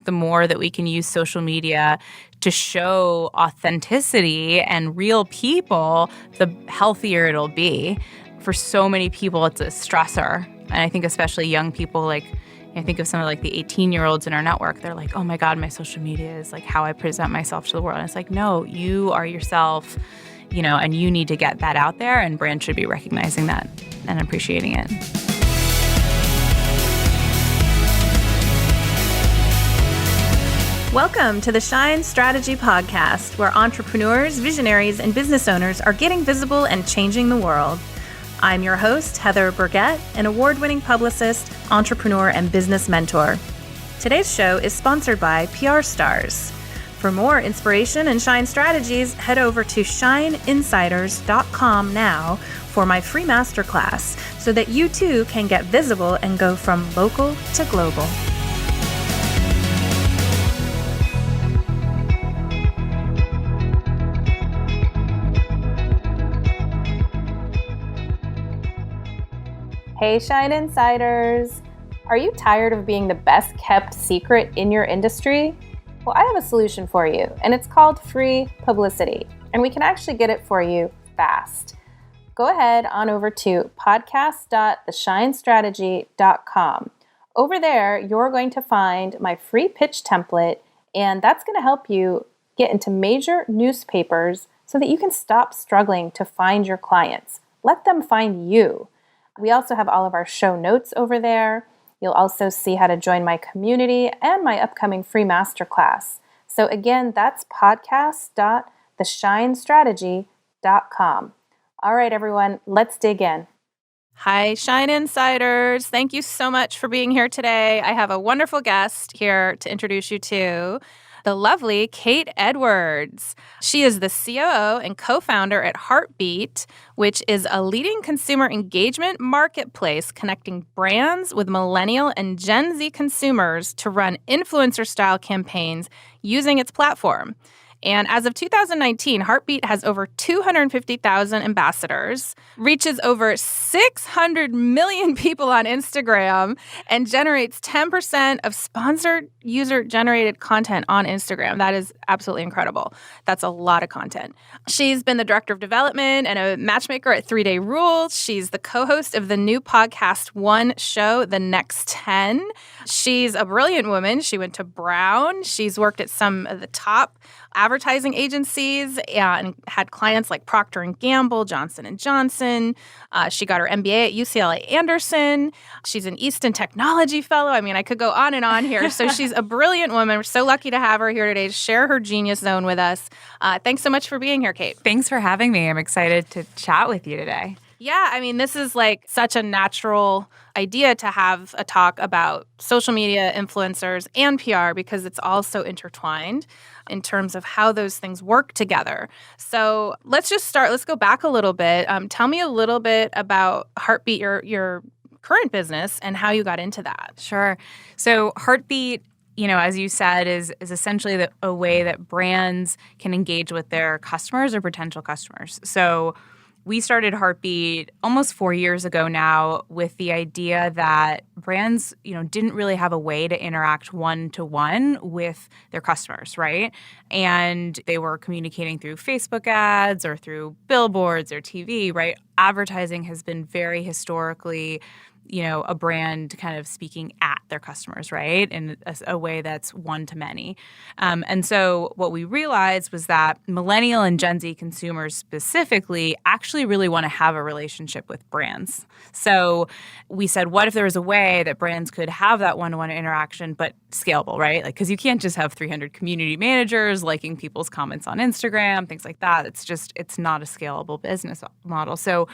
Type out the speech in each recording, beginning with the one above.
The more that we can use social media to show authenticity and real people, the healthier it'll be. For so many people, it's a stressor. And I think especially young people, like I think of some of like the 18-year-olds in our network, they're like, oh my God, my social media is like how I present myself to the world. And it's like, no, you are yourself, and you need to get that out there, and brands should be recognizing that and appreciating it. Welcome to the Shine Strategy Podcast, where entrepreneurs, visionaries, and business owners are getting visible and changing the world. I'm your host, Heather Burgett, an award-winning publicist, entrepreneur, and business mentor. Today's show is sponsored by PR Stars. For more inspiration and Shine strategies, head over to shineinsiders.com now for my free masterclass so that you too can get visible and go from local to global. Hey, Shine Insiders! Are you tired of being the best kept secret in your industry? Well, I have a solution for you, and it's called free publicity, and we can actually get it for you fast. Go ahead on over to podcast.theshinestrategy.com. Over there, you're going to find my free pitch template, and that's going to help you get into major newspapers so that you can stop struggling to find your clients. Let them find you. We also have all of our show notes over there. You'll also see how to join my community and my upcoming free masterclass. So again, that's podcast.theshinestrategy.com. All right, everyone, let's dig in. Hi, Shine Insiders. Thank you so much for being here today. I have a wonderful guest here to introduce you to, the lovely Kate Edwards. She is the COO and co-founder at Heartbeat, which is a leading consumer engagement marketplace connecting brands with millennial and Gen Z consumers to run influencer-style campaigns using its platform. And as of 2019, Heartbeat has over 250,000 ambassadors, reaches over 600 million people on Instagram, and generates 10% of sponsored user-generated content on Instagram. That is absolutely incredible. That's a lot of content. She's been the director of development and a matchmaker at 3 Day Rule. She's the co-host of the new podcast One show, The Next 10. She's a brilliant woman. She went to Brown. She's worked at some of the top advertising agencies and had clients like Procter & Gamble, Johnson & Johnson. She got her MBA at UCLA Anderson. She's an Easton Technology Fellow. I mean, I could go on and on here. So she's a brilliant woman. We're so lucky to have her here today to share her genius zone with us. Thanks so much for being here, Kate. Thanks for having me. I'm excited to chat with you today. Yeah, I mean, this is like such a natural idea to have a talk about social media, influencers, and PR because it's all so intertwined in terms of how those things work together. So let's just start. Let's go back a little bit. Tell me a little bit about Heartbeat, your current business, and how you got into that. Sure. So Heartbeat, as you said, is essentially a way that brands can engage with their customers or potential customers. So we started Heartbeat almost 4 years ago now with the idea that brands, didn't really have a way to interact one-to-one with their customers, right? And they were communicating through Facebook ads or through billboards or TV, right? Advertising has been very historically a brand kind of speaking at their customers, right? In a way that's one-to-many. And so what we realized was that millennial and Gen Z consumers specifically actually really want to have a relationship with brands. So we said, what if there was a way that brands could have that one-to-one interaction, but scalable, right? Like, because you can't just have 300 community managers liking people's comments on Instagram, things like that. It's not a scalable business model. So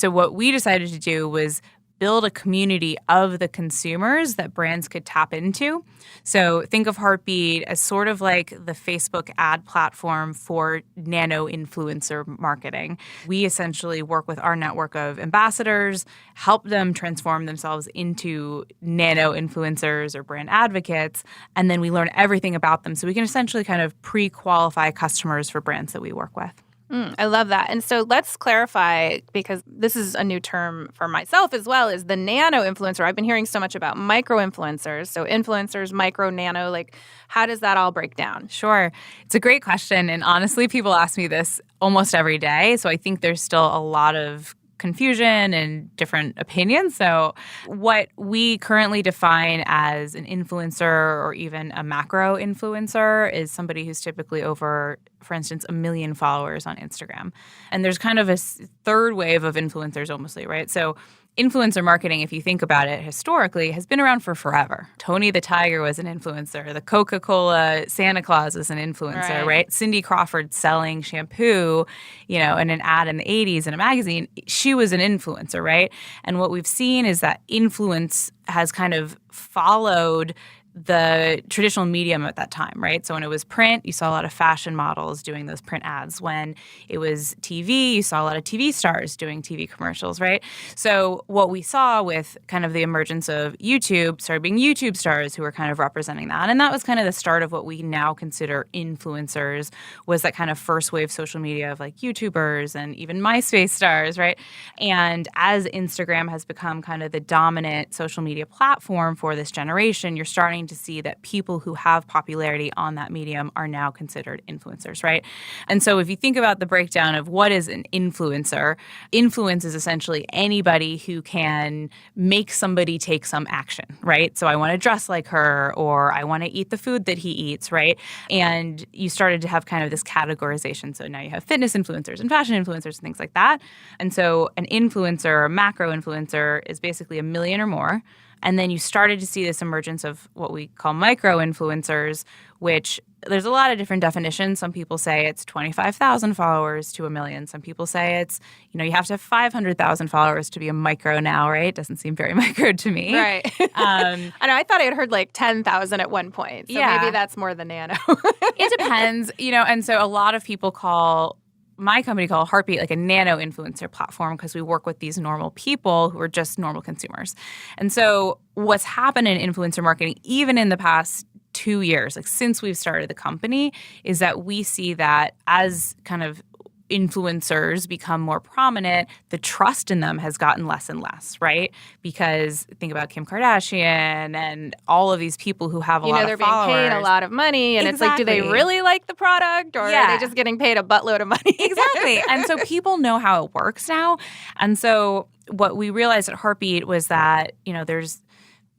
what we decided to do was build a community of the consumers that brands could tap into. So think of Heartbeat as sort of like the Facebook ad platform for nano influencer marketing. We essentially work with our network of ambassadors, help them transform themselves into nano influencers or brand advocates, and then we learn everything about them. So we can essentially kind of pre-qualify customers for brands that we work with. I love that. And so let's clarify, because this is a new term for myself as well, is the nano influencer. I've been hearing so much about micro influencers. So influencers, micro, nano, like how does that all break down? Sure. It's a great question. And honestly, people ask me this almost every day. So I think there's still a lot of confusion and different opinions. So what we currently define as an influencer or even a macro influencer is somebody who's typically over, for instance, 1 million followers on Instagram. And there's kind of a third wave of influencers almost, right? So influencer marketing, if you think about it historically, has been around for forever. Tony the Tiger was an influencer. The Coca-Cola Santa Claus was an influencer, right? Cindy Crawford selling shampoo, in an ad in the 80s in a magazine. She was an influencer, right? And what we've seen is that influence has kind of followed the traditional medium at that time, right? So when it was print, you saw a lot of fashion models doing those print ads. When it was TV, you saw a lot of TV stars doing TV commercials, right? So what we saw with kind of the emergence of YouTube started being YouTube stars who were kind of representing that. And that was kind of the start of what we now consider influencers, was that kind of first wave social media of like YouTubers and even MySpace stars, right? And as Instagram has become kind of the dominant social media platform for this generation, you're starting to see that people who have popularity on that medium are now considered influencers, right? And so if you think about the breakdown of what is an influencer, influence is essentially anybody who can make somebody take some action, right? So I want to dress like her, or I want to eat the food that he eats, right? And you started to have kind of this categorization. So now you have fitness influencers and fashion influencers and things like that. And so an influencer or macro influencer is basically 1 million or more. And then you started to see this emergence of what we call micro influencers, which there's a lot of different definitions. Some people say it's 25,000 followers to 1 million. Some people say it's, you have to have 500,000 followers to be a micro now, right? Doesn't seem very micro to me. Right. I know. I thought I had heard like 10,000 at one point. So maybe that's more than nano. It depends, and so a lot of people call my company called Heartbeat like a nano influencer platform, because we work with these normal people who are just normal consumers. And so what's happened in influencer marketing, even in the past 2 years, like since we've started the company, is that we see that as kind of influencers become more prominent, the trust in them has gotten less and less, right? Because think about Kim Kardashian and all of these people who have a lot of followers. They're being paid a lot of money, and it's like, do they really like the product, or are they just getting paid a buttload of money? Exactly. And so people know how it works now. And so what we realized at Heartbeat was that, there's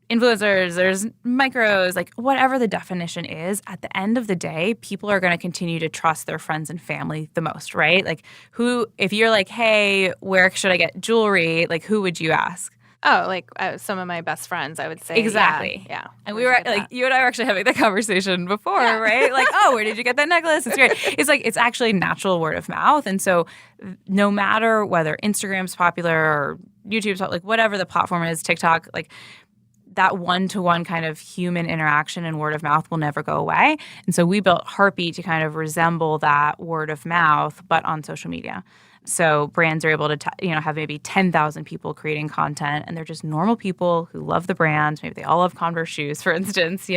influencers, there's micros, like whatever the definition is, at the end of the day, people are going to continue to trust their friends and family the most, right? Like if you're like, hey, where should I get jewelry? Like who would you ask? Oh, like some of my best friends, I would say. Exactly. Yeah. And we were like, you and I were actually having that conversation before, right? Like, oh, where did you get that necklace? It's great. It's like, it's actually natural word of mouth. And so no matter whether Instagram's popular or YouTube's like whatever the platform is, TikTok, like that one-to-one kind of human interaction and word of mouth will never go away. And so we built Heartbeat to kind of resemble that word of mouth, but on social media. So brands are able to, have maybe 10,000 people creating content, and they're just normal people who love the brand. Maybe they all love Converse shoes, for instance,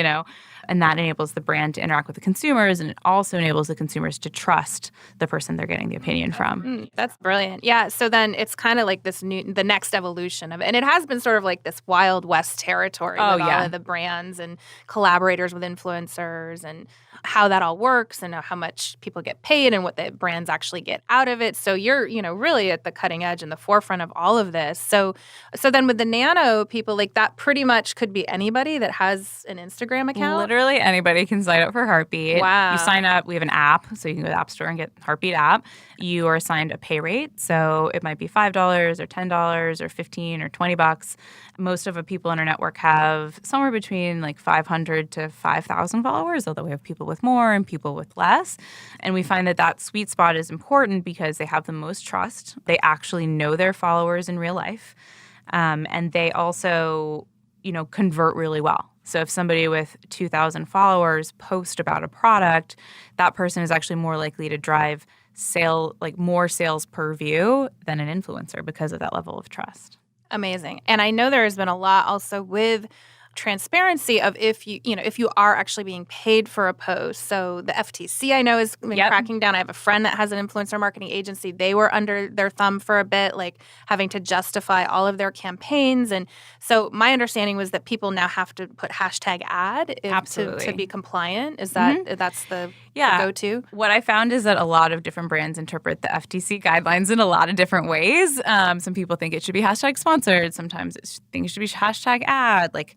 and that enables the brand to interact with the consumers, and it also enables the consumers to trust the person they're getting the opinion from. That's brilliant. Yeah. So then it's kind of like the next evolution of it. And it has been sort of like this Wild West territory with all of the brands and collaborators with influencers, and how that all works, and how much people get paid, and what the brands actually get out of it. So you're, really at the cutting edge and the forefront of all of this. So then with the nano people, like that pretty much could be anybody that has an Instagram account. Literally anybody can sign up for Heartbeat. Wow. You sign up. We have an app, so you can go to the App Store and get Heartbeat app. You are assigned a pay rate, so it might be $5 or $10 or $15 or $20. Most of the people in our network have somewhere between like 500 to 5,000 followers, although we have people with more and people with less. And we find that sweet spot is important because they have the most trust. They actually know their followers in real life. And they also, convert really well. So if somebody with 2,000 followers post about a product, that person is actually more likely to drive more sales per view than an influencer because of that level of trust. Amazing. And I know there has been a lot also with transparency of if you are actually being paid for a post. So the FTC, I know, has been cracking down. I have a friend that has an influencer marketing agency. They were under their thumb for a bit, like having to justify all of their campaigns. And so my understanding was that people now have to put hashtag ad to be compliant. Is that that's the go-to? What I found is that a lot of different brands interpret the FTC guidelines in a lot of different ways. Some people think it should be hashtag sponsored. Sometimes think it should be hashtag ad, like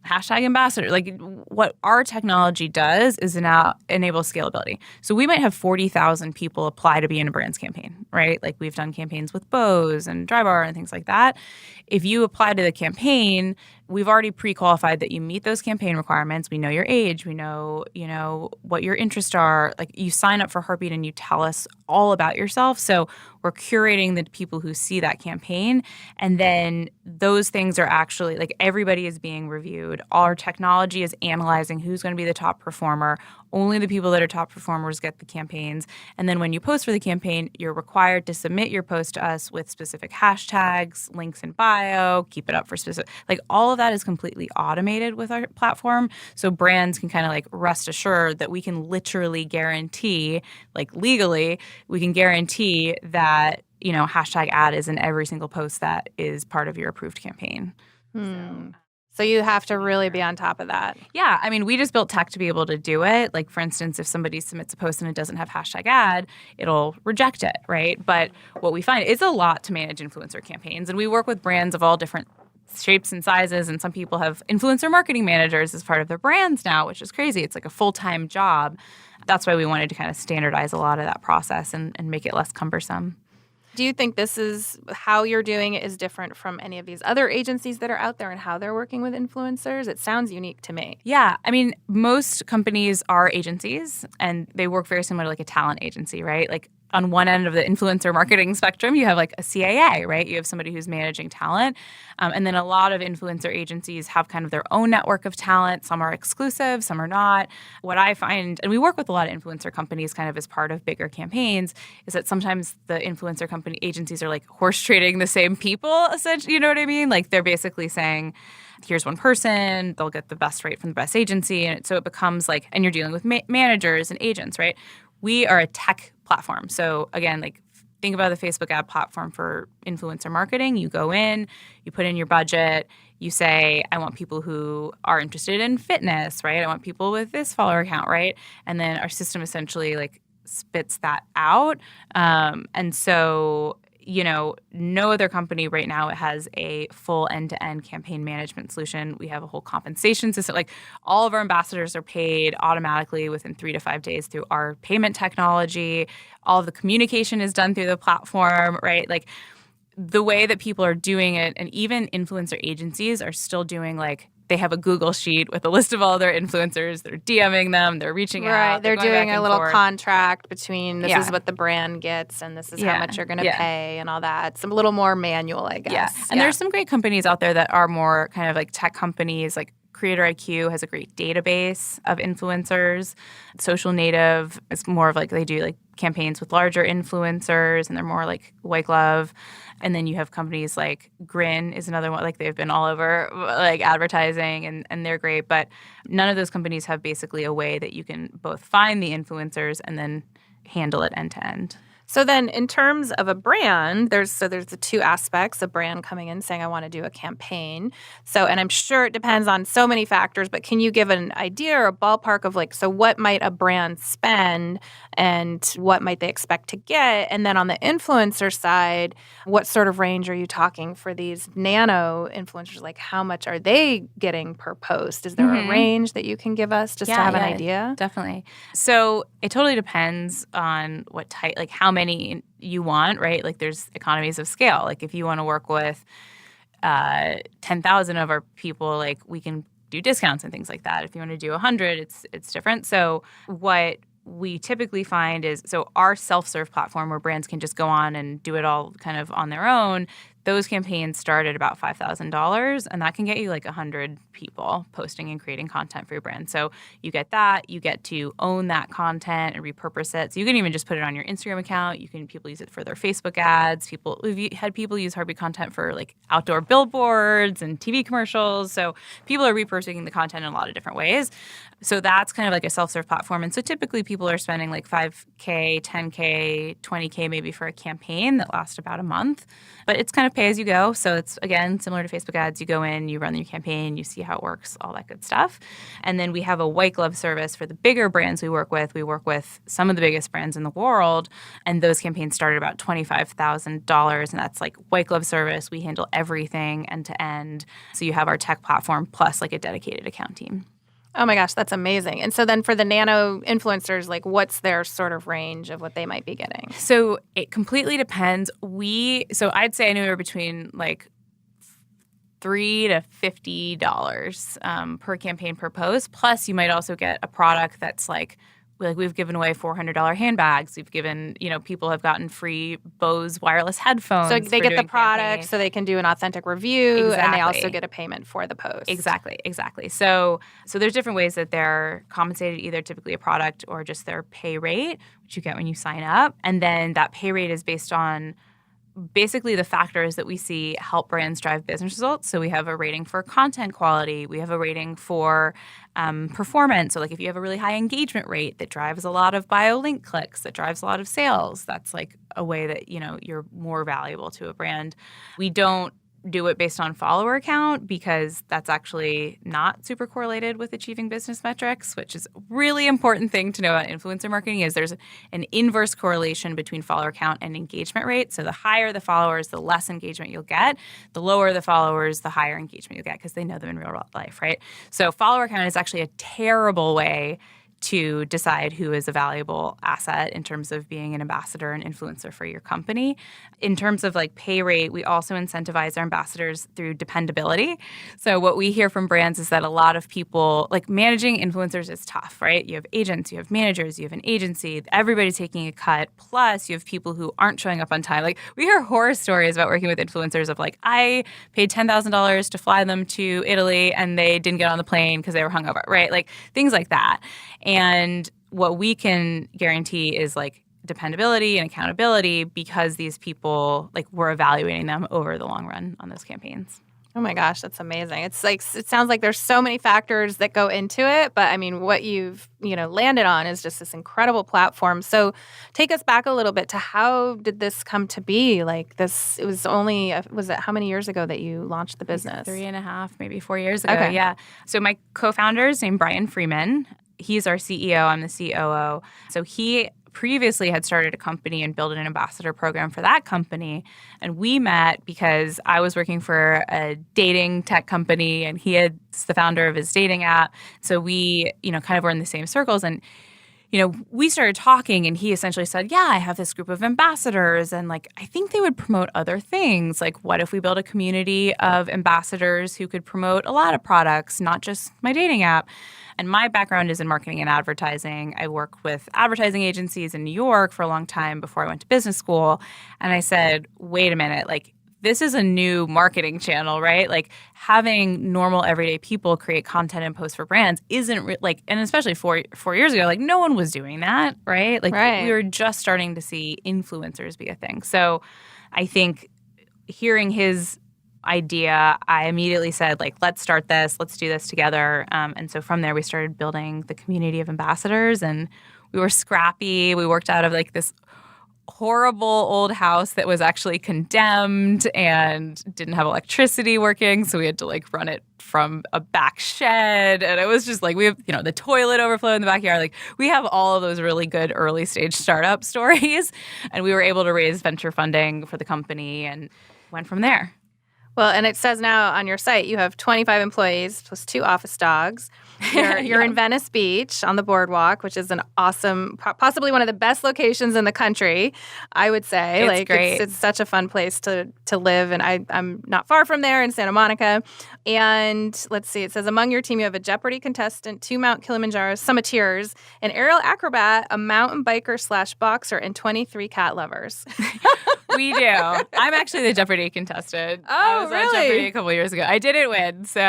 hashtag ambassador. Like what our technology does is now enable scalability. So we might have 40,000 people apply to be in a brand's campaign, right? Like we've done campaigns with Bose and Drybar and things like that. If you apply to the campaign, we've already pre-qualified that you meet those campaign requirements. We know your age. We know, what your interests are. Like you sign up for Heartbeat and you tell us all about yourself. So we're curating the people who see that campaign. And then those things are actually like everybody is being reviewed. Our technology is analyzing who's going to be the top performer. Only the people that are top performers get the campaigns. And then when you post for the campaign, you're required to submit your post to us with specific hashtags, links in bio, keep it up for specific, like all of that is completely automated with our platform. So brands can kind of like rest assured that we can literally guarantee, like legally, we can guarantee that, hashtag ad is in every single post that is part of your approved campaign. So you have to really be on top of that. Yeah. I mean, we just built tech to be able to do it. Like, for instance, if somebody submits a post and it doesn't have hashtag ad, it'll reject it, right? But what we find is a lot to manage influencer campaigns. And we work with brands of all different shapes and sizes. And some people have influencer marketing managers as part of their brands now, which is crazy. It's like a full-time job. That's why we wanted to kind of standardize a lot of that process and make it less cumbersome. Do you think this is how you're doing it is different from any of these other agencies that are out there and how they're working with influencers? It sounds unique to me. Yeah. I mean, most companies are agencies and they work very similar to like a talent agency, right? Like on one end of the influencer marketing spectrum, you have like a CAA, right? You have somebody who's managing talent. And then a lot of influencer agencies have kind of their own network of talent. Some are exclusive, some are not. What I find, and we work with a lot of influencer companies kind of as part of bigger campaigns, is that sometimes the influencer company agencies are like horse trading the same people, essentially. You know what I mean? Like they're basically saying, here's one person, they'll get the best rate from the best agency. And so it becomes like, and you're dealing with managers and agents, right? We are a tech platform. So again, like think about the Facebook ad platform for influencer marketing. You go in, you put in your budget, you say, I want people who are interested in fitness, right? I want people with this follower count, right? And then our system essentially like spits that out. And so no other company right now has a full end-to-end campaign management solution. We have a whole compensation system. Like all of our ambassadors are paid automatically within 3 to 5 days through our payment technology. All of the communication is done through the platform, right? Like the way that people are doing it, and even influencer agencies are still doing like they have a Google sheet with a list of all their influencers. They're DMing them. They're reaching out. Right. They're doing a little contract between this is what the brand gets and this is how much you're going to pay and all that. It's a little more manual, I guess. Yeah. And there's some great companies out there that are more kind of like tech companies. Like Creator IQ has a great database of influencers. Social Native is more of like they do like campaigns with larger influencers and they're more like white glove. And then you have companies like Grin is another one. Like they've been all over like advertising and they're great. But none of those companies have basically a way that you can both find the influencers and then handle it end to end. So then in terms of a brand, there's the two aspects, a brand coming in saying, I want to do a campaign. So, and I'm sure it depends on so many factors, but can you give an idea or a ballpark of like, so what might a brand spend and what might they expect to get? And then on the influencer side, what sort of range are you talking for these nano influencers? Like how much are they getting per post? Is there a range that you can give us just to have an idea? Definitely. So it totally depends on what type, like how many you want, right? Like there's economies of scale. Like if you want to work with 10,000 of our people, like we can do discounts and things like that. If you want to do 100, it's different. So what we typically find is, so our self-serve platform where brands can just go on and do it all kind of on their own, those campaigns start at about $5,000, and that can get you like 100 people posting and creating content for your brand. So you get that. You get to own that content and repurpose it. So you can even just put it on your Instagram account. People use it for their Facebook ads. We've had people use Heartbeat content for like outdoor billboards and TV commercials. So people are repurposing the content in a lot of different ways. So that's kind of like a self-serve platform. And so typically people are spending like $5K, $10K, $20K maybe for a campaign that lasts about a month. But it's kind of pay as you go. So it's, again, similar to Facebook ads. You go in, you run your campaign, you see how it works, all that good stuff. And then we have a white glove service for the bigger brands we work with. We work with some of the biggest brands in the world. And those campaigns start at about $25,000. And that's like white glove service. We handle everything end to end. So you have our tech platform plus like a dedicated account team. Oh my gosh, that's amazing. And so then for the Nano influencers, like what's their sort of range of what they might be getting? So it completely depends. So I'd say anywhere between like $3 to $50 per campaign per post. Plus, you might also get a product that's like we've given away $400 handbags. We've given, people have gotten free Bose wireless headphones. So they get the product campaigns. So they can do an authentic review. Exactly. And they also get a payment for the post. Exactly. So there's different ways that they're compensated, either typically a product or just their pay rate, which you get when you sign up. And then that pay rate is based on basically the factors that we see help brands drive business results. So we have a rating for content quality. We have a rating for performance. So like if you have a really high engagement rate that drives a lot of bio link clicks, that drives a lot of sales, that's like a way that, you're more valuable to a brand. We don't do it based on follower count because that's actually not super correlated with achieving business metrics, which is a really important thing to know about influencer marketing is there's an inverse correlation between follower count and engagement rate. So the higher the followers, the less engagement you'll get. The lower the followers, the higher engagement you'll get because they know them in real life, right? So follower count is actually a terrible way to decide who is a valuable asset in terms of being an ambassador and influencer for your company. In terms of like pay rate, we also incentivize our ambassadors through dependability. So what we hear from brands is that a lot of people, like managing influencers is tough, right? You have agents, you have managers, you have an agency, everybody's taking a cut. Plus you have people who aren't showing up on time. Like we hear horror stories about working with influencers of like, I paid $10,000 to fly them to Italy and they didn't get on the plane because they were hungover, right? Like things like that. And what we can guarantee is like dependability and accountability because these people, like we're evaluating them over the long run on those campaigns. Oh my gosh, that's amazing. It's like, it sounds like there's so many factors that go into it, but I mean, what you've, landed on is just this incredible platform. So take us back a little bit to how did this come to be? Like this, it was only, was it how many years ago that you launched the business? 3.5, maybe 4 years ago. Okay. Yeah. So my co-founder is named Brian Freeman. He's our CEO. I'm the COO. So he previously had started a company and built an ambassador program for that company. And we met because I was working for a dating tech company and he is the founder of his dating app. So we, kind of were in the same circles. And, we started talking and he essentially said, yeah, I have this group of ambassadors and like, I think they would promote other things. Like what if we build a community of ambassadors who could promote a lot of products, not just my dating app? And my background is in marketing and advertising. I worked with advertising agencies in New York for a long time before I went to business school. And I said, wait a minute, like this is a new marketing channel, right? Like having normal everyday people create content and post for brands isn't and especially four years ago, like no one was doing that, right? Like we were just starting to see influencers be a thing. So I think hearing his idea, I immediately said, like, let's start this. Let's do this together. And so from there, we started building the community of ambassadors. And we were scrappy. We worked out of like this horrible old house that was actually condemned and didn't have electricity working. So we had to like run it from a back shed. And it was just like, we have, the toilet overflow in the backyard. Like we have all of those really good early stage startup stories. And we were able to raise venture funding for the company and went from there. Well, and it says now on your site you have 25 employees plus 2 office dogs. You're in Venice Beach on the boardwalk, which is an awesome, possibly one of the best locations in the country, I would say. It's great. It's such a fun place to live, and I'm not far from there in Santa Monica. And let's see, it says among your team you have a Jeopardy contestant, 2 Mount Kilimanjaro summiteers, an aerial acrobat, a mountain biker / boxer, and 23 cat lovers. We do. I'm actually the Jeopardy contestant. I was really? on Jeopardy a couple years ago. I didn't win, so.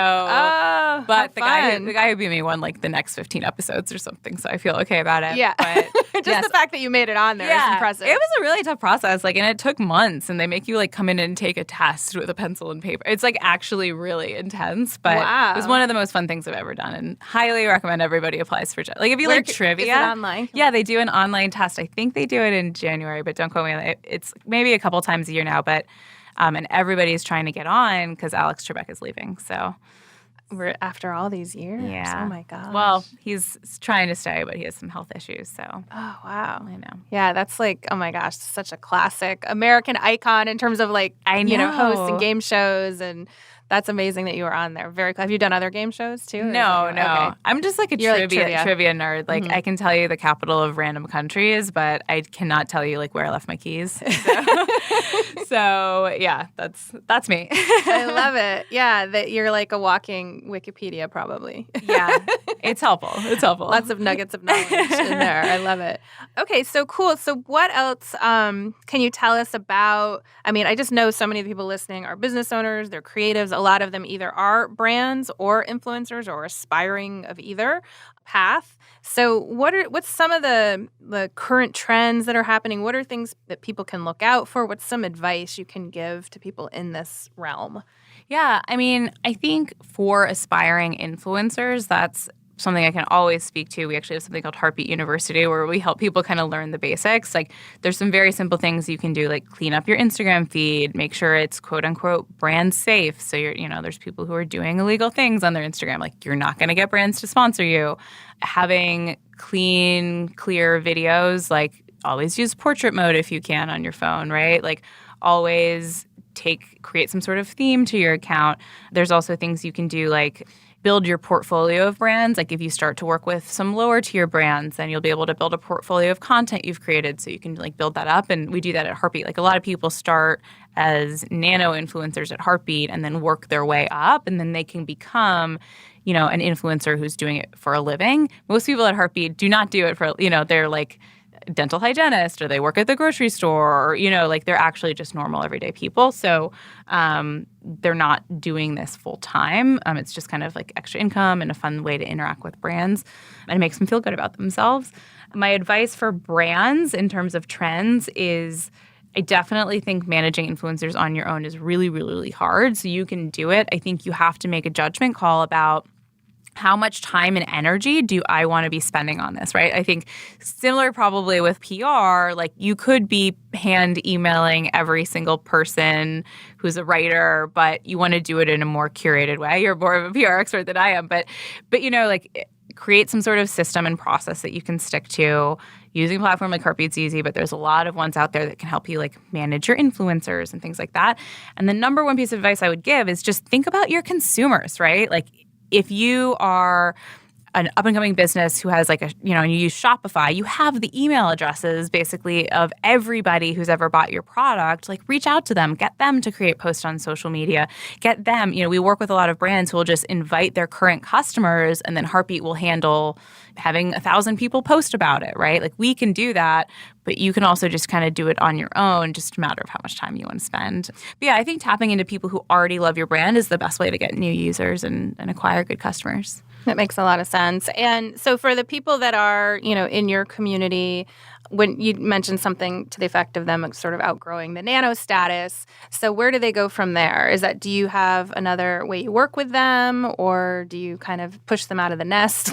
But the guy who beat me won like the next 15 episodes or something, so I feel okay about it. Yeah. But Just the fact that you made it on there is impressive. It was a really tough process, like, and it took months, and they make you like come in and take a test with a pencil and paper. It's like actually really intense, but it was one of the most fun things I've ever done, and highly recommend everybody applies for Like if you like trivia, is it online? Yeah, they do an online test. I think they do it in January, but don't quote me on it. It's maybe a couple times a year now, but and everybody's trying to get on because Alex Trebek is leaving. So we're after all these years. Yeah. Oh my gosh. Well, he's trying to stay, but he has some health issues. So oh wow. I know. Yeah, that's like, oh my gosh, such a classic American icon in terms of like hosts and game shows, and that's amazing that you were on there. Very cool. Have you done other game shows too? No. Okay. I'm just like a trivia nerd. Like I can tell you the capital of random countries, but I cannot tell you like where I left my keys. So yeah, that's me. I love it. Yeah, that you're like a walking Wikipedia probably. Yeah, it's helpful. It's helpful. Lots of nuggets of knowledge in there. I love it. Okay, so cool. So what else can you tell us about? I mean, I just know so many of the people listening are business owners, they're creatives. A lot of them either are brands or influencers or aspiring of either path. So what's some of the current trends that are happening? What are things that people can look out for? What's some advice you can give to people in this realm? Yeah, I mean, I think for aspiring influencers, that's something I can always speak to. We actually have something called Heartbeat University where we help people kind of learn the basics. Like there's some very simple things you can do, like clean up your Instagram feed, make sure it's quote unquote brand safe. So there's people who are doing illegal things on their Instagram. Like you're not going to get brands to sponsor you. Having clean, clear videos, like always use portrait mode if you can on your phone, right? Like always create some sort of theme to your account. There's also things you can do like build your portfolio of brands. Like if you start to work with some lower tier brands, then you'll be able to build a portfolio of content you've created so you can like build that up. And we do that at Heartbeat. Like a lot of people start as nano influencers at Heartbeat and then work their way up, and then they can become an influencer who's doing it for a living. Most people at Heartbeat do not do it for, they're like dental hygienist or they work at the grocery store or, like they're actually just normal everyday people. So they're not doing this full time. It's just kind of like extra income and a fun way to interact with brands, and it makes them feel good about themselves. My advice for brands in terms of trends is I definitely think managing influencers on your own is really, really, really hard. So you can do it. I think you have to make a judgment call about how much time and energy do I want to be spending on this, right? I think similar probably with PR, like you could be hand emailing every single person who's a writer, but you want to do it in a more curated way. You're more of a PR expert than I am, but like create some sort of system and process that you can stick to. Using a platform like Heartbeat's easy, but there's a lot of ones out there that can help you like manage your influencers and things like that. And the number one piece of advice I would give is just think about your consumers, right? Like if you are an up-and-coming business who has and you use Shopify, you have the email addresses basically of everybody who's ever bought your product. Like reach out to them, get them to create posts on social media, get them, we work with a lot of brands who will just invite their current customers and then Heartbeat will handle having 1,000 people post about it, right? Like we can do that, but you can also just kind of do it on your own, just a matter of how much time you want to spend. But yeah, I think tapping into people who already love your brand is the best way to get new users and acquire good customers. That makes a lot of sense. And so for the people that are, in your community, when you mentioned something to the effect of them sort of outgrowing the nano status, so where do they go from there? Do you have another way you work with them, or do you kind of push them out of the nest?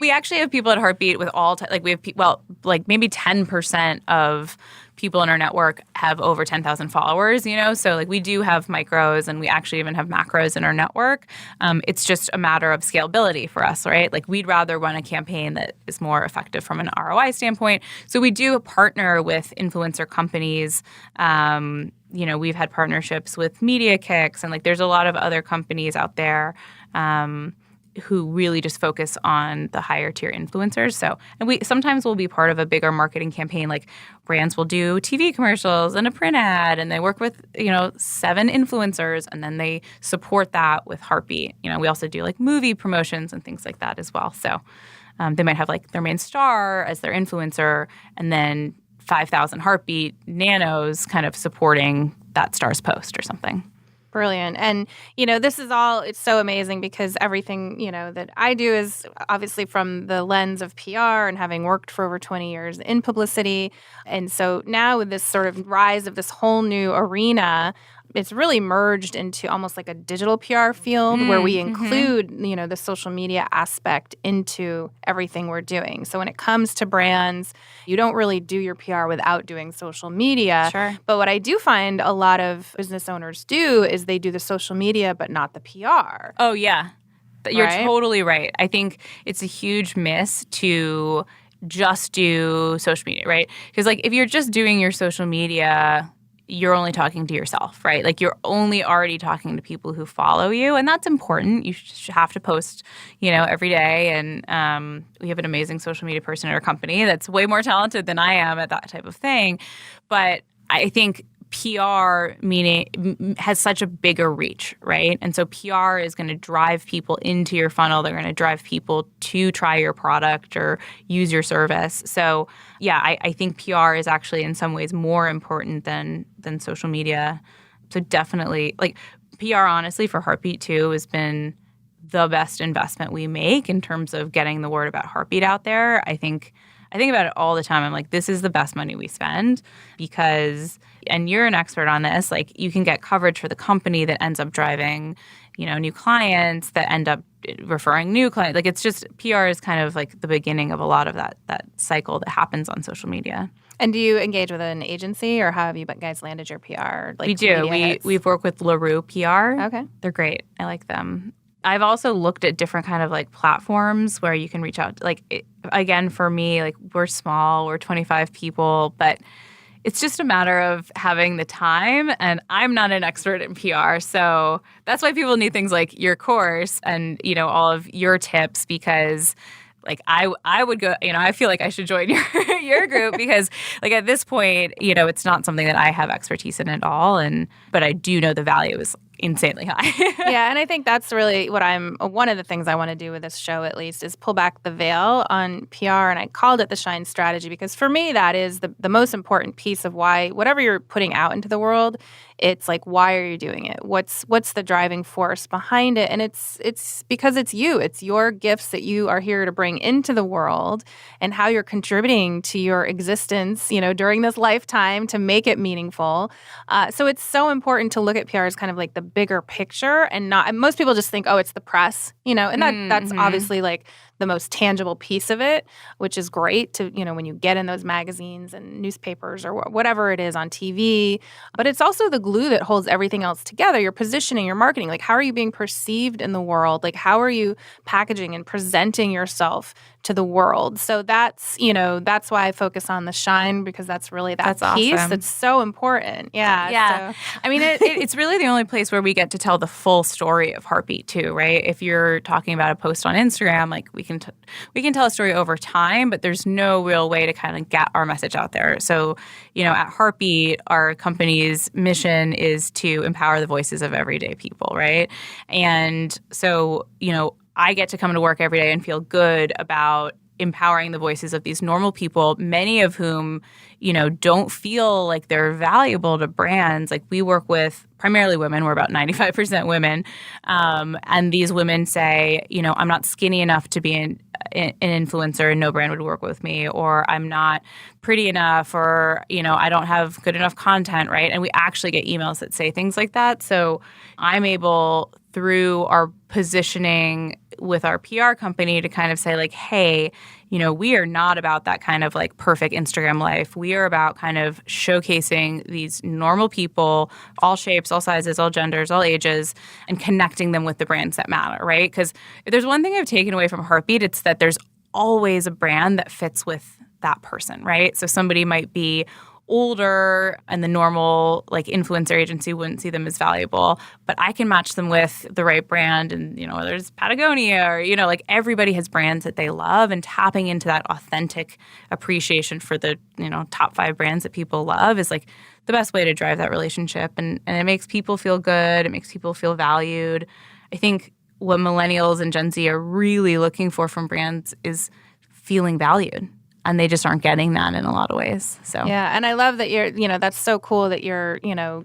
We actually have people at Heartbeat with we have maybe 10% of people in our network have over 10,000 followers, So like we do have micros and we actually even have macros in our network. It's just a matter of scalability for us, right? Like we'd rather run a campaign that is more effective from an ROI standpoint. So we do partner with influencer companies. We've had partnerships with Media Kicks and there's a lot of other companies out there who really just focus on the higher tier influencers. So, and we sometimes will be part of a bigger marketing campaign. Like brands will do TV commercials and a print ad, and they work with 7 influencers, and then they support that with Heartbeat. We also do movie promotions and things like that as well. So they might have their main star as their influencer, and then 5,000 heartbeat nanos kind of supporting that star's post or something. Brilliant. And, this is all, it's so amazing because everything, that I do is obviously from the lens of PR and having worked for over 20 years in publicity. And so now with this sort of rise of this whole new arena, it's really merged into almost like a digital PR field where we include, the social media aspect into everything we're doing. So when it comes to brands, you don't really do your PR without doing social media. Sure. But what I do find a lot of business owners do is they do the social media, but not the PR. Oh, yeah. You're Right? totally right. I think it's a huge miss to just do social media, right? Because if you're just doing your social media, you're only talking to yourself, right? You're only already talking to people who follow you, and that's important. You should have to post, every day. And we have an amazing social media person at our company that's way more talented than I am at that type of thing. But I think PR has such a bigger reach, right? And so PR is going to drive people into your funnel. They're going to drive people to try your product or use your service. So yeah, I think PR is actually in some ways more important than social media. So definitely, PR, honestly, for Heartbeat too, has been the best investment we make in terms of getting the word about Heartbeat out there. I think about it all the time. I'm like, this is the best money we spend because, and you're an expert on this, you can get coverage for the company that ends up driving, new clients that end up referring new clients. It's just PR is kind of the beginning of a lot of that cycle that happens on social media. And do you engage with an agency or how have you guys landed your PR? We do. We've worked with LaRue PR. Okay. They're great. I like them. I've also looked at different kind of platforms where you can reach out. Again, for me, we're small, we're 25 people, but it's just a matter of having the time. And I'm not an expert in PR. So that's why people need things like your course and, all of your tips because I would go, I feel like I should join your group because at this point, it's not something that I have expertise in at all. But I do know the value is insanely high. Yeah, and I think that's really one of the things I want to do with this show at least is pull back the veil on PR, and I called it the Shine Strategy because for me that is the most important piece of why whatever you're putting out into the world, it's why are you doing it? What's the driving force behind it? And it's because it's you. It's your gifts that you are here to bring into the world and how you're contributing to your existence, during this lifetime to make it meaningful. So it's so important to look at PR as kind of the bigger picture and not. Most people just think, oh, it's the press, and that's obviously the most tangible piece of it, which is great to, when you get in those magazines and newspapers or whatever it is on TV. But it's also the glue that holds everything else together. Your positioning, your marketing, how are you being perceived in the world? How are you packaging and presenting yourself to the world? So that's why I focus on the shine because that's really that piece awesome. that's so important. Yeah. Yeah. So. I mean, it's really the only place where we get to tell the full story of Heartbeat too, right? If you're talking about a post on Instagram, we can tell a story over time, but there's no real way to kind of get our message out there. So, at Heartbeat, our company's mission is to empower the voices of everyday people, right? And so, I get to come to work every day and feel good about empowering the voices of these normal people, many of whom, don't feel like they're valuable to brands. We work with primarily women. We're about 95% women. And these women say, I'm not skinny enough to be an influencer and no brand would work with me, or I'm not pretty enough, or, I don't have good enough content, right? And we actually get emails that say things like that. So I'm able, through our positioning with our PR company, to kind of say hey, we are not about that kind of perfect Instagram life. We are about kind of showcasing these normal people, all shapes, all sizes, all genders, all ages, and connecting them with the brands that matter, right? Because if there's one thing I've taken away from Heartbeat, it's that there's always a brand that fits with that person, right? So somebody might be older and the normal influencer agency wouldn't see them as valuable, but I can match them with the right brand, and whether it's Patagonia or everybody has brands that they love, and tapping into that authentic appreciation for the top 5 brands that people love is the best way to drive that relationship, and it makes people feel good, it makes people feel valued. I think what millennials and Gen Z are really looking for from brands is feeling valued. and they just aren't getting that in a lot of ways. So yeah, and I love that that's so cool that you're,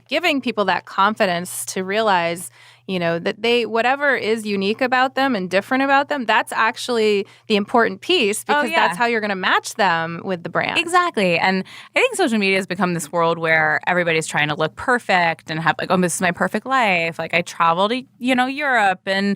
giving people that confidence to realize, that whatever is unique about them and different about them, that's actually the important piece because that's how you're going to match them with the brand. Exactly. And I think social media has become this world where everybody's trying to look perfect and have like, oh, this is my perfect life. Like I travel to, Europe and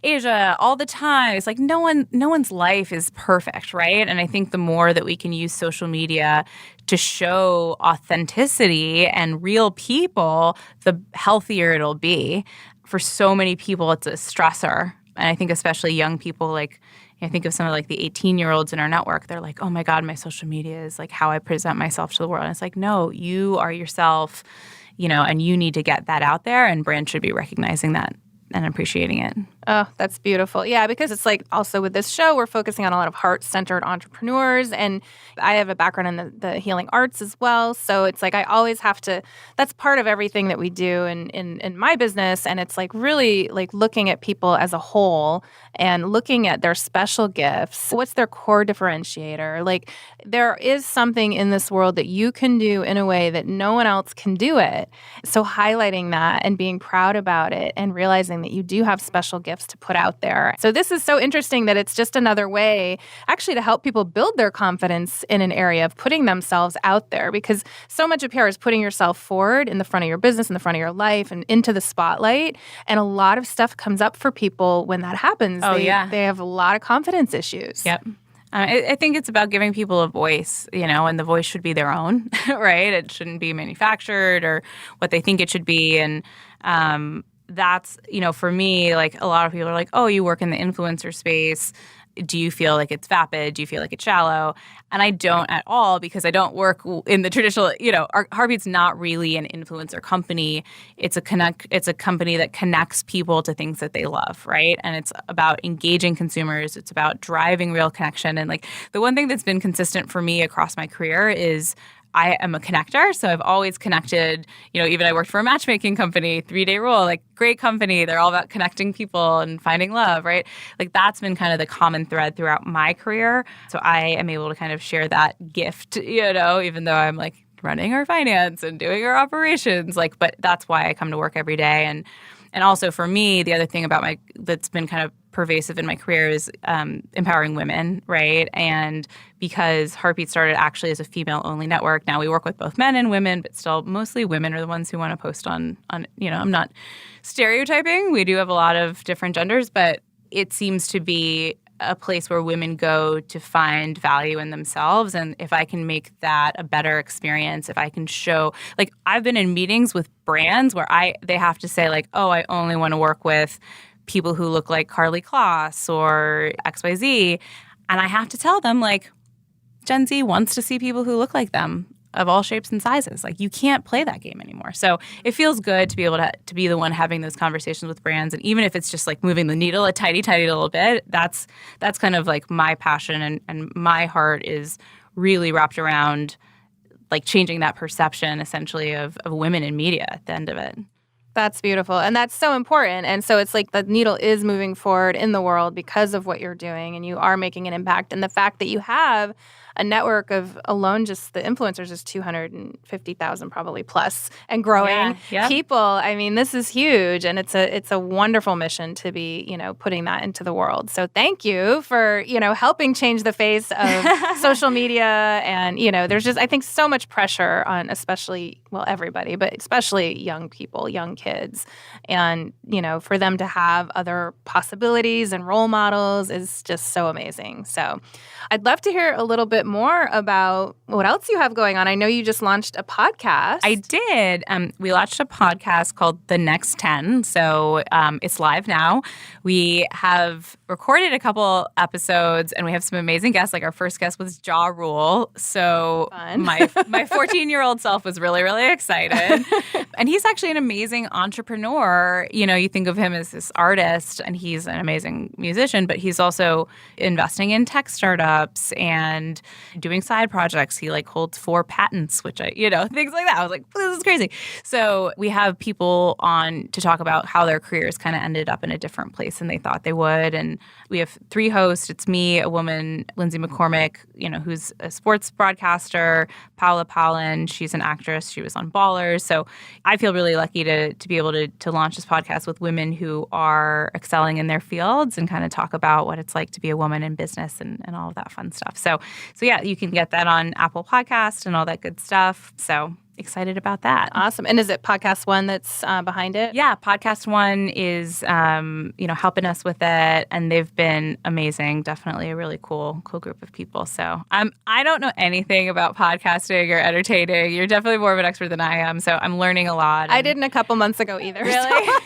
Asia all the time. It's like no one's life is perfect, right? And I think the more that we can use social media to show authenticity and real people, the healthier it'll be. For so many people, it's a stressor. And I think especially young people, like I think of some of like the 18-year-olds in our network, they're like, oh my God, my social media is like how I present myself to the world. And it's like, no, you are yourself, and you need to get that out there, and brands should be recognizing that and appreciating it. Oh, that's beautiful. Yeah, because it's like also with this show, we're focusing on a lot of heart-centered entrepreneurs. And I have a background in the healing arts as well. So it's like I always have to, that's part of everything that we do in my business. And it's like really like looking at people as a whole and looking at their special gifts. What's their core differentiator? Like there is something in this world that you can do in a way that no one else can do it. So highlighting that and being proud about it and realizing that you do have special gifts to put out there. So this is so interesting that it's just another way actually to help people build their confidence in an area of putting themselves out there, because so much of PR is putting yourself forward in the front of your business, in the front of your life, and into the spotlight. And a lot of stuff comes up for people when that happens. They have a lot of confidence issues. Yep. I think it's about giving people a voice, and the voice should be their own, right? It shouldn't be manufactured or what they think it should be. And that's, for me, like a lot of people are like, oh, you work in the influencer space. Do you feel like it's vapid? Do you feel like it's shallow? And I don't at all, because I don't work in the traditional, Heartbeat's not really an influencer company. It's a company that connects people to things that they love, right? And it's about engaging consumers. It's about driving real connection. And like the one thing that's been consistent for me across my career is I am a connector, so I've always connected, even I worked for a matchmaking company, 3-Day Rule, like great company. They're all about connecting people and finding love, right? Like that's been kind of the common thread throughout my career. So I am able to kind of share that gift, even though I'm like running our finance and doing our operations, but that's why I come to work every day. And also for me, the other thing about that's been kind of pervasive in my career is empowering women, right? And because Heartbeat started actually as a female-only network, now we work with both men and women, but still mostly women are the ones who want to post on I'm not stereotyping. We do have a lot of different genders, but it seems to be a place where women go to find value in themselves. And if I can make that a better experience, if I can show, like I've been in meetings with brands where they have to say like, oh, I only want to work with people who look like Carly Kloss or XYZ. And I have to tell them like, Gen Z wants to see people who look like them of all shapes and sizes. Like you can't play that game anymore. So it feels good to be able to be the one having those conversations with brands. And even if it's just like moving the needle a tiny, tiny little bit, that's kind of like my passion. And my heart is really wrapped around like changing that perception essentially of women in media at the end of it. That's beautiful. And that's so important. And so it's like the needle is moving forward in the world because of what you're doing, and you are making an impact. And the fact that you have a network of alone just the influencers is 250,000 probably plus and growing people. I mean, this is huge, and it's a wonderful mission to be, putting that into the world. So thank you for, helping change the face of social media. And, there's just, I think, so much pressure on everybody, but especially young people, young kids. And, for them to have other possibilities and role models is just so amazing. So I'd love to hear a little bit more about what else you have going on. I know you just launched a podcast. I did. We launched a podcast called The Next 10. So it's live now. We have recorded a couple episodes, and we have some amazing guests. Like our first guest was Ja Rule. So my 14-year-old self was really, really excited. And he's actually an amazing entrepreneur. You think of him as this artist, and he's an amazing musician, but he's also investing in tech startups and doing side projects. He holds 4 patents, which things like that. I was like, this is crazy. So we have people on to talk about how their careers kind of ended up in a different place than they thought they would. And we have 3 hosts. It's me, a woman, Lindsay McCormick, who's a sports broadcaster, Paula Palin. She's an actress. She was on Ballers. So I feel really lucky to be able to launch this podcast with women who are excelling in their fields and kind of talk about what it's like to be a woman in business and all of that fun stuff. So yeah, you can get that on Apple Podcast and all that good stuff. So excited about that. Awesome. And is it Podcast One that's behind it? Yeah, Podcast One is helping us with it, and they've been amazing. Definitely a really cool group of people. So I don't know anything about podcasting or entertaining. You're definitely more of an expert than I am, so I'm learning a lot. I didn't a couple months ago either. Really? So.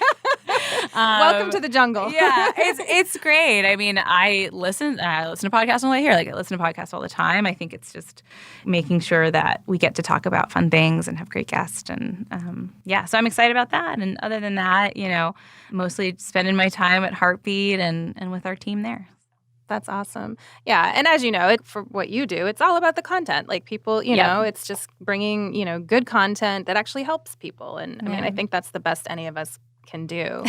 Welcome to the jungle. Yeah, it's great. I mean, I listen to podcasts on the way here. I listen to podcasts all the time. I think it's just making sure that we get to talk about fun things and have great guests. And so I'm excited about that. And other than that, mostly spending my time at Heartbeat and with our team there. That's awesome. Yeah. And as you know, for what you do, it's all about the content. People, it's just bringing, good content that actually helps people. And I mean, I think that's the best any of us can do.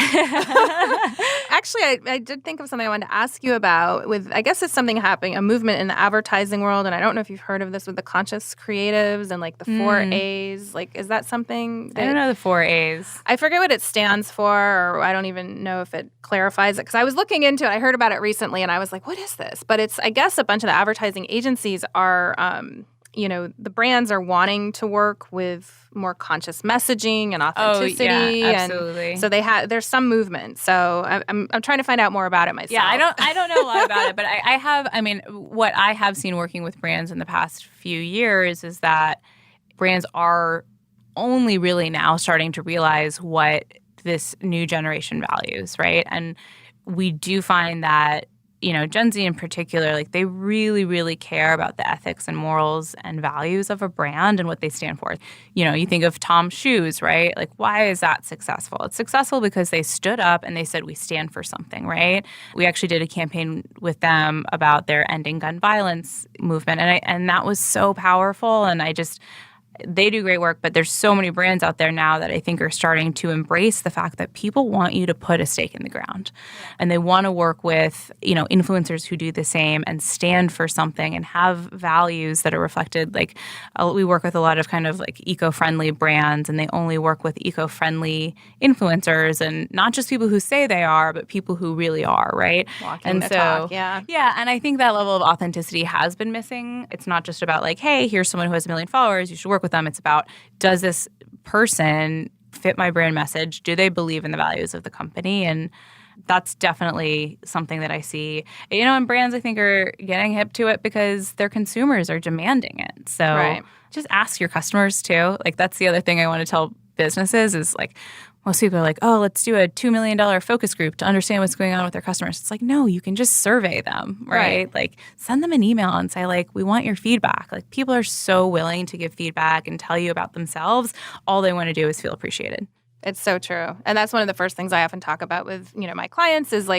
Actually, I did think of something I wanted to ask you about I guess it's something happening, a movement in the advertising world. And I don't know if you've heard of this with the conscious creatives and the 4 A's. Is that something? I don't know the 4 A's. I forget what it stands for, or I don't even know if it clarifies it. Because I was looking into it. I heard about it recently and I was like, what is this? But it's, I guess, a bunch of the advertising agencies are the brands are wanting to work with more conscious messaging and authenticity. Oh, yeah, absolutely. And so there's some movement. So I'm trying to find out more about it myself. Yeah, I don't know a lot about it, but what I have seen working with brands in the past few years is that brands are only really now starting to realize what this new generation values, right? And we do find that Gen Z in particular, they really, really care about the ethics and morals and values of a brand and what they stand for. You think of Tom's shoes, right? Why is that successful? It's successful because they stood up and they said, we stand for something, right? We actually did a campaign with them about their ending gun violence movement. And that was so powerful. And they do great work, but there's so many brands out there now that I think are starting to embrace the fact that people want you to put a stake in the ground. And they want to work with, influencers who do the same and stand for something and have values that are reflected. We work with a lot of kind of eco-friendly brands, and they only work with eco-friendly influencers, and not just people who say they are, but people who really are, right? Walking the talk, yeah. Yeah, and I think that level of authenticity has been missing. It's not just about hey, here's someone who has 1 million followers, you should work with them. It's about, does this person fit my brand message? Do they believe in the values of the company? And that's definitely something that I see. And brands, I think, are getting hip to it because their consumers are demanding it. So just ask your customers too. That's the other thing I want to tell businesses is most people are oh, let's do a $2 million focus group to understand what's going on with their customers. It's no, you can just survey them, right? Send them an email and say, we want your feedback. People are so willing to give feedback and tell you about themselves. All they want to do is feel appreciated. It's so true. And that's one of the first things I often talk about with, my clients is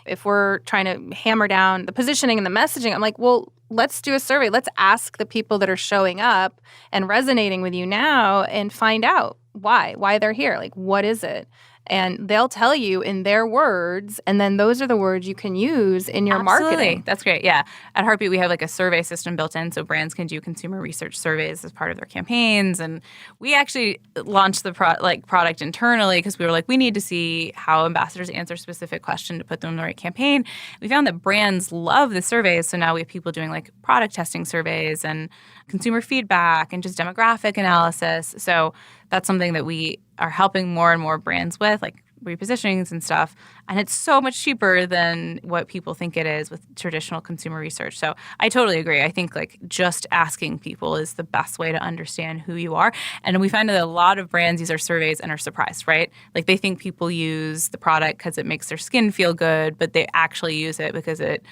if we're trying to hammer down the positioning and the messaging, I'm well, let's do a survey. Let's ask the people that are showing up and resonating with you now and find out why they're here. What is it? And they'll tell you in their words, and then those are the words you can use in your marketing. That's great. Yeah. At Heartbeat, we have a survey system built in, so brands can do consumer research surveys as part of their campaigns. And we actually launched the product internally because we were we need to see how ambassadors answer specific question to put them in the right campaign. We found that brands love the surveys, so now we have people doing product testing surveys and consumer feedback and just demographic analysis. So that's something that we are helping more and more brands with, repositionings and stuff. And it's so much cheaper than what people think it is with traditional consumer research. So I totally agree. I think just asking people is the best way to understand who you are. And we find that a lot of brands use our surveys and are surprised, right? They think people use the product because it makes their skin feel good, but they actually use it because it,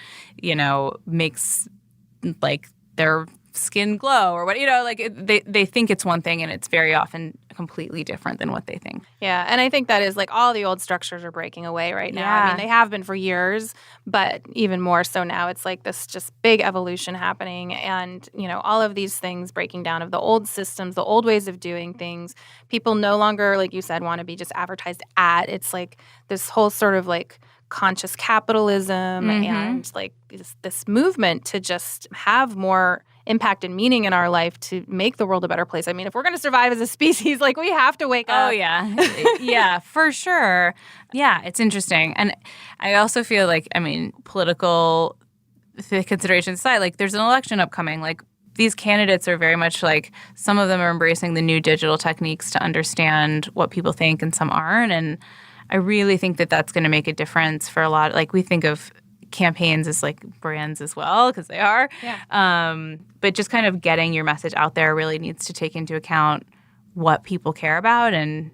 makes their skin glow or what, they think it's one thing and it's very often completely different than what they think. Yeah, and I think that is like all the old structures are breaking away right now. I mean, they have been for years, but even more so now. It's like this just big evolution happening, and all of these things breaking down of the old systems, the old ways of doing things. People no longer, like you said, want to be just advertised at. It's like this whole sort of like conscious capitalism and like this movement to just have more impact and meaning in our life to make the world a better place. I mean, if we're going to survive as a species, like we have to wake up. Oh, yeah. Yeah, for sure. Yeah, it's interesting. And I also feel like, I mean, political considerations aside, like there's an election upcoming. Like these candidates are very much like some of them are embracing the new digital techniques to understand what people think and some aren't. And I really think that that's going to make a difference for a lot. Like we think of campaigns as like brands as well, because they are. Yeah. But just kind of getting your message out there really needs to take into account what people care about. And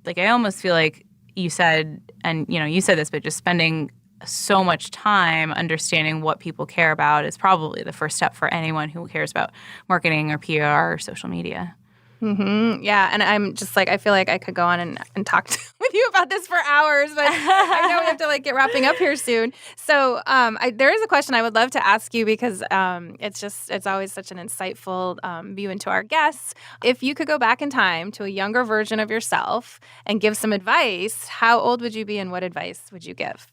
like I almost feel like you said, and you said this, but just spending so much time understanding what people care about is probably the first step for anyone who cares about marketing or PR or social media. Yeah, and I'm just like, I feel like I could go on and talk with you about this for hours, but I know we have to like get wrapping up here soon. So there is a question I would love to ask you because it's always such an insightful view into our guests. If you could go back in time to a younger version of yourself and give some advice, how old would you be and what advice would you give?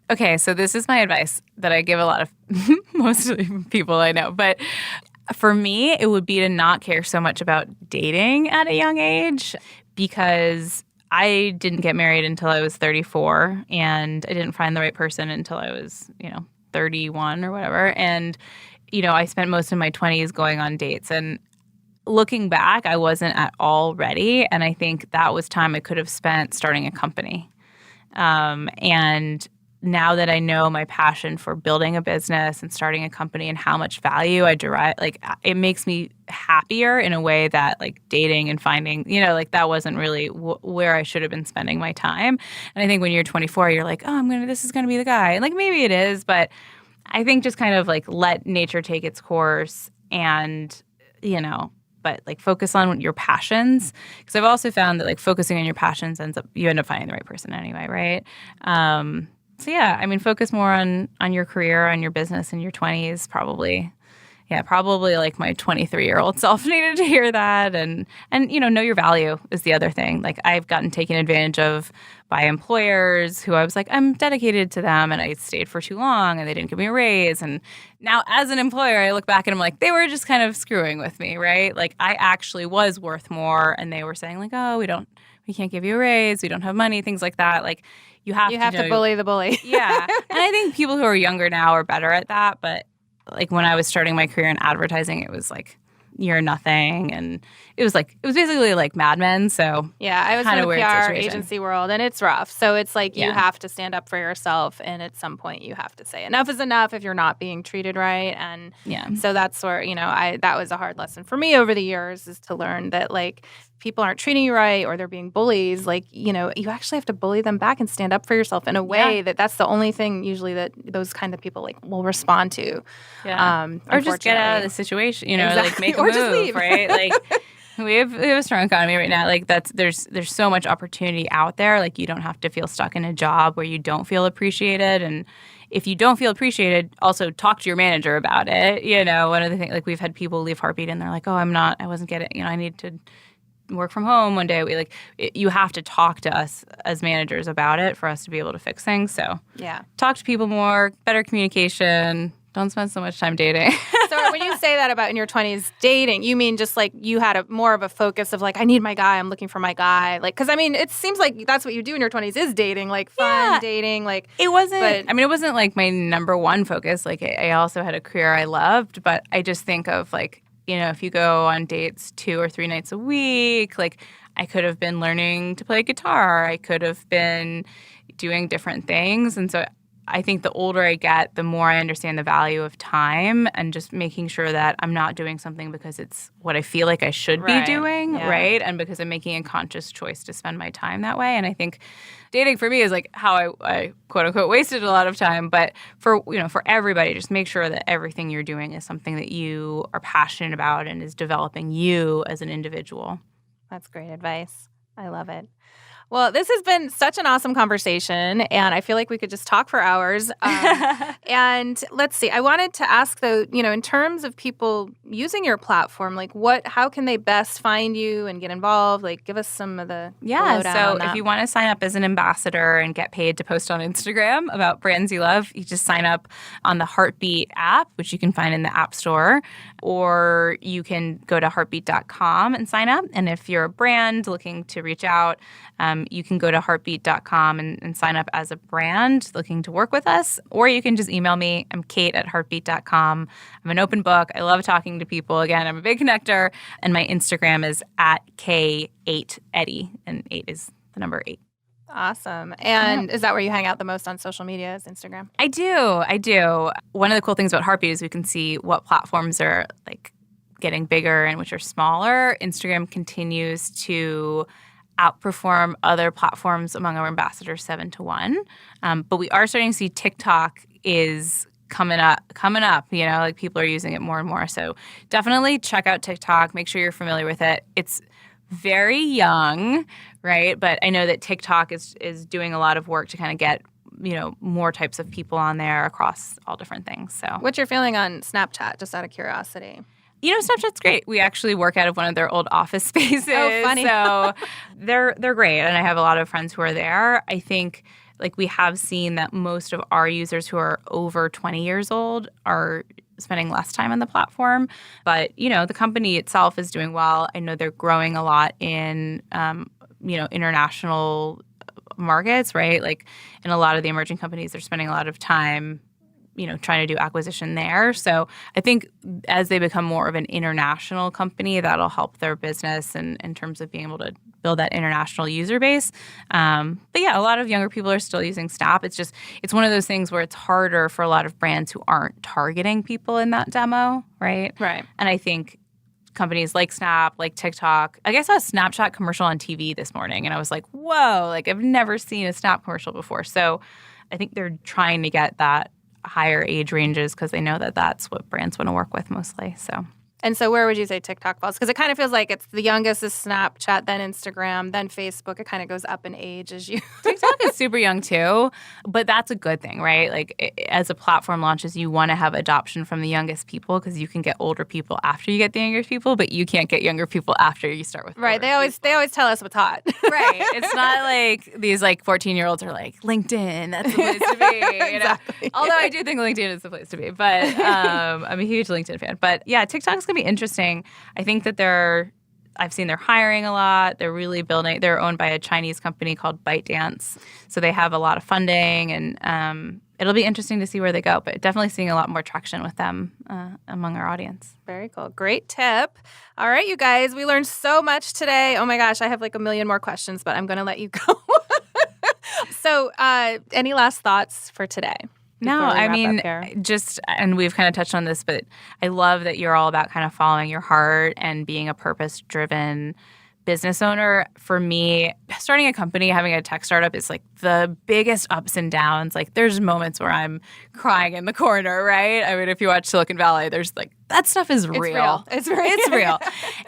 Okay, so this is my advice that I give a lot of most people I know, but for me, it would be to not care so much about dating at a young age because I didn't get married until I was 34 and I didn't find the right person until I was, 31 or whatever. And, I spent most of my 20s going on dates. And looking back, I wasn't at all ready. And I think that was time I could have spent starting a company. And now that I know my passion for building a business and starting a company and how much value I derive, like it makes me happier in a way that like dating and finding, like that wasn't really where I should have been spending my time. And I think when you're 24, you're like, oh, this is going to be the guy. And like maybe it is, but I think just kind of like let nature take its course and, but like focus on your passions. Because I've also found that like focusing on your passions you end up finding the right person anyway, right? So yeah, I mean, focus more on your career, on your business in your 20s, probably. Yeah, probably like my 23-year-old self needed to hear that. And know your value is the other thing. Like I've gotten taken advantage of by employers who I was like, I'm dedicated to them and I stayed for too long and they didn't give me a raise. And now as an employer, I look back and I'm like, they were just kind of screwing with me, right? Like I actually was worth more and they were saying like, oh, we can't give you a raise, we don't have money, things like that. Like you have to bully the bully. Yeah. And I think people who are younger now are better at that. But like when I was starting my career in advertising, it was like you're nothing. And it was basically like Mad Men. So yeah, I was in the PR agency world and it's rough. So it's like you have to stand up for yourself. And at some point you have to say enough is enough if you're not being treated right. And so that's where, that was a hard lesson for me over the years is to learn that like people aren't treating you right or they're being bullies, like, you actually have to bully them back and stand up for yourself in a way that's the only thing usually that those kind of people like will respond to. Yeah. Or just get out of the situation, exactly. Like make a move, right? Like we have a strong economy right now. Like there's so much opportunity out there. Like you don't have to feel stuck in a job where you don't feel appreciated. And if you don't feel appreciated, also talk to your manager about it. One of the things, like we've had people leave Heartbeat and they're like, oh, I wasn't getting, I need to work from home one day. You have to talk to us as managers about it for us to be able to fix things. So yeah, talk to people more, better communication. Don't spend so much time dating. So when you say that about in your 20s dating, you mean just like you had more of a focus of like, I need my guy, I'm looking for my guy. Like, because I mean, it seems like that's what you do in your 20s is dating, like fun dating. Like it wasn't, it wasn't like my number one focus. Like I also had a career I loved, but I just think of like, if you go on dates 2 or 3 nights a week, like I could have been learning to play guitar. I could have been doing different things. And so I think the older I get, the more I understand the value of time and just making sure that I'm not doing something because it's what I feel like I should be doing, right? And because I'm making a conscious choice to spend my time that way. And I think dating for me is like how I quote unquote wasted a lot of time. But for everybody, just make sure that everything you're doing is something that you are passionate about and is developing you as an individual. That's great advice. I love it. Well, this has been such an awesome conversation, and I feel like we could just talk for hours. And let's see, I wanted to ask, though, in terms of people using your platform, like how can they best find you and get involved? Like, give us some of the lowdown so on that. if you want to sign up as an ambassador and get paid to post on Instagram about brands you love, you just sign up on the Heartbeat app, which you can find in the App Store, or you can go to heartbeat.com and sign up. And if you're a brand looking to reach out, you can go to heartbeat.com and sign up as a brand looking to work with us, or you can just email me. I'm Kate@heartbeat.com. I'm an open book. I love talking to people. Again, I'm a big connector, and my Instagram is @K8Eddie, and 8 is the number 8. Awesome. And is that where you hang out the most on social media, is Instagram? I do. One of the cool things about Heartbeat is we can see what platforms are like getting bigger and which are smaller. Instagram continues to outperform other platforms among our ambassadors 7-1. But we are starting to see TikTok is coming up, like people are using it more and more. So definitely check out TikTok. Make sure you're familiar with it. It's very young, right? But I know that TikTok is doing a lot of work to kind of get, more types of people on there across all different things. So what's your feeling on Snapchat, just out of curiosity? Snapchat's great. We actually work out of one of their old office spaces. Oh, funny. So they're great. And I have a lot of friends who are there. I think we have seen that most of our users who are over 20 years old are spending less time on the platform. But, the company itself is doing well. I know they're growing a lot in, international markets, right? Like in a lot of the emerging companies, they're spending a lot of time trying to do acquisition there. So I think as they become more of an international company, that'll help their business in terms of being able to build that international user base. But yeah, a lot of younger people are still using Snap. It's one of those things where it's harder for a lot of brands who aren't targeting people in that demo, right? Right. And I think companies like Snap, like TikTok. I guess I saw a Snapchat commercial on TV this morning, and I was like, whoa, I've never seen a Snap commercial before. So I think they're trying to get that higher age ranges because they know that that's what brands want to work with mostly. And so where would you say TikTok falls? Because it kind of feels like it's the youngest is Snapchat, then Instagram, then Facebook. It kind of goes up in age as you. TikTok is super young too, but that's a good thing, right? As a platform launches, you want to have adoption from the youngest people because you can get older people after you get the younger people, but you can't get younger people after you start with right. They always tell us what's hot. Right. It's not like these 14-year-olds are like, LinkedIn, that's the place to be. Exactly. Although I do think LinkedIn is the place to be, but I'm a huge LinkedIn fan. But yeah, TikTok's going to be interesting. I think that I've seen they're hiring a lot. They're really building. They're owned by a Chinese company called ByteDance. So they have a lot of funding, and it'll be interesting to see where they go. But definitely seeing a lot more traction with them among our audience. Very cool. Great tip. All right, you guys, we learned so much today. Oh my gosh, I have a million more questions, but I'm going to let you go. So any last thoughts for today? No, I mean, and we've kind of touched on this, but I love that you're all about kind of following your heart and being a purpose-driven business owner. For me, starting a company, having a tech startup is the biggest ups and downs. There's moments where I'm crying in the corner, right? I mean, if you watch Silicon Valley, there's that stuff is real. It's real.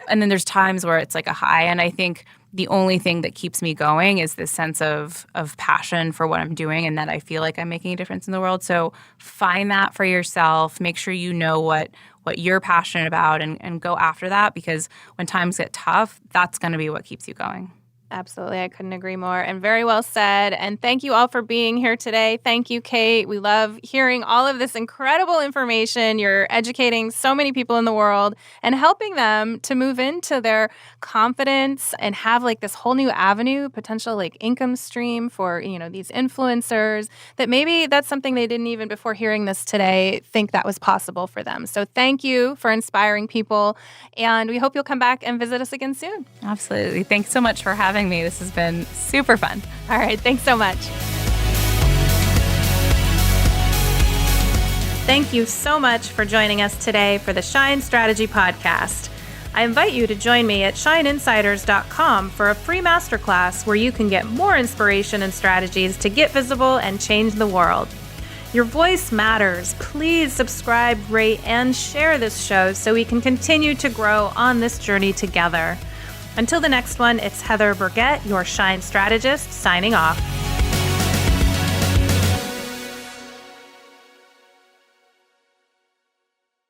And then there's times where it's a high. And I think the only thing that keeps me going is this sense of passion for what I'm doing and that I feel like I'm making a difference in the world. So find that for yourself. Make sure you know what you're passionate about and go after that, because when times get tough, that's going to be what keeps you going. Absolutely. I couldn't agree more. And very well said. And thank you all for being here today. Thank you, Kate. We love hearing all of this incredible information. You're educating so many people in the world and helping them to move into their confidence and have this whole new avenue, potential income stream for, these influencers, that maybe that's something they didn't even before hearing this today think that was possible for them. So thank you for inspiring people. And we hope you'll come back and visit us again soon. Absolutely. Thanks so much for having me. This has been super fun. All right. Thanks so much. Thank you so much for joining us today for the Shine Strategy Podcast. I invite you to join me at shineinsiders.com for a free masterclass where you can get more inspiration and strategies to get visible and change the world. Your voice matters. Please subscribe, rate, and share this show so we can continue to grow on this journey together. Until the next one, it's Heather Burgett, your Shine strategist, signing off.